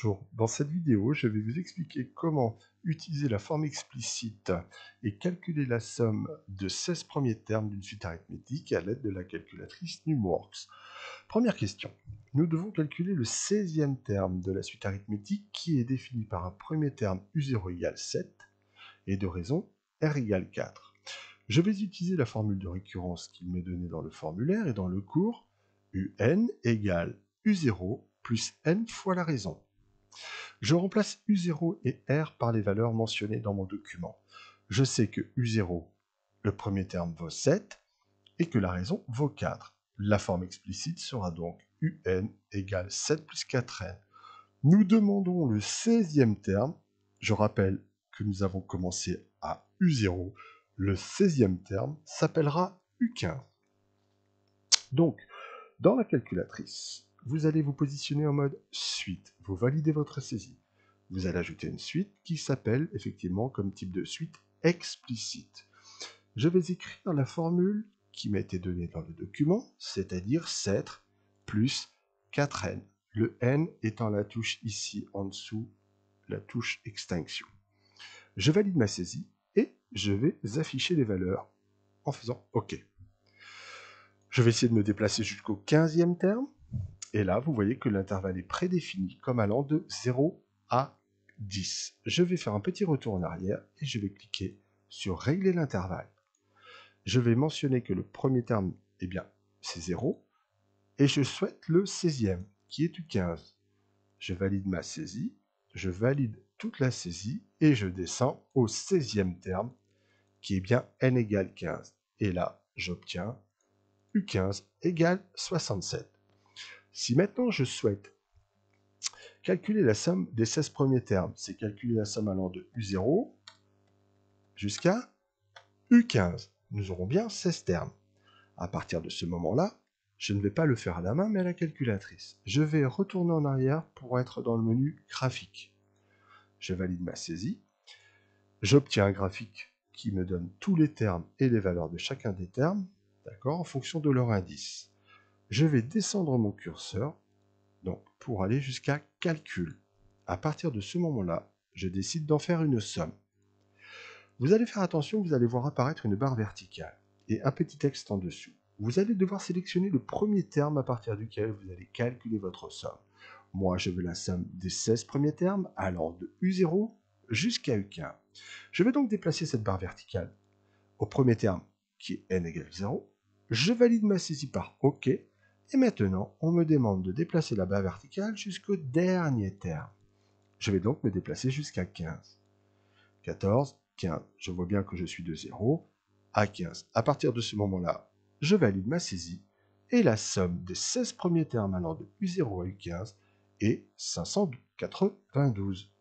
Bonjour, dans cette vidéo, je vais vous expliquer comment utiliser la forme explicite et calculer la somme de 16 premiers termes d'une suite arithmétique à l'aide de la calculatrice NumWorks. Première question. Nous devons calculer le 16e terme de la suite arithmétique qui est défini par un premier terme U0 égale 7 et de raison R égale 4. Je vais utiliser la formule de récurrence qu'il m'est donnée dans le formulaire et dans le cours UN égale U0 plus N fois la raison. Je remplace U0 et R par les valeurs mentionnées dans mon document. Je sais que U0, le premier terme, vaut 7 et que la raison vaut 4. La forme explicite sera donc UN égale 7 plus 4N. Nous demandons le 16e terme. Je rappelle que nous avons commencé à U0. Le 16e terme s'appellera U15. Donc, dans la calculatrice, vous allez vous positionner en mode suite. Vous validez votre saisie. Vous allez ajouter une suite qui s'appelle effectivement comme type de suite explicite. Je vais écrire la formule qui m'a été donnée dans le document, c'est-à-dire 7 plus 4n. Le n étant la touche ici en dessous, la touche extinction. Je valide ma saisie et je vais afficher les valeurs en faisant OK. Je vais essayer de me déplacer jusqu'au 15e terme. Et là, vous voyez que l'intervalle est prédéfini comme allant de 0 à 10. Je vais faire un petit retour en arrière et je vais cliquer sur Régler l'intervalle. Je vais mentionner que le premier terme, eh bien, c'est 0 et je souhaite le 16e, qui est U15. Je valide ma saisie, je valide toute la saisie et je descends au 16e terme, qui est bien N égale 15. Et là, j'obtiens U15 égale 67. Si maintenant je souhaite calculer la somme des 16 premiers termes, c'est calculer la somme allant de U0 jusqu'à U15. Nous aurons bien 16 termes. À partir de ce moment-là, je ne vais pas le faire à la main, mais à la calculatrice. Je vais retourner en arrière pour être dans le menu graphique. Je valide ma saisie. J'obtiens un graphique qui me donne tous les termes et les valeurs de chacun des termes, d'accord, en fonction de leur indice. Je vais descendre mon curseur donc, pour aller jusqu'à calcul. À partir de ce moment-là, je décide d'en faire une somme. Vous allez faire attention, vous allez voir apparaître une barre verticale et un petit texte en dessous. Vous allez devoir sélectionner le premier terme à partir duquel vous allez calculer votre somme. Moi, je veux la somme des 16 premiers termes allant de U0 jusqu'à U15. Je vais donc déplacer cette barre verticale au premier terme qui est N égale 0. Je valide ma saisie par OK. Et maintenant, on me demande de déplacer la barre verticale jusqu'au dernier terme. Je vais donc me déplacer jusqu'à 15. 14, 15. Je vois bien que je suis de 0 à 15. À partir de ce moment-là, je valide ma saisie et la somme des 16 premiers termes allant de U0 à U15 est 592.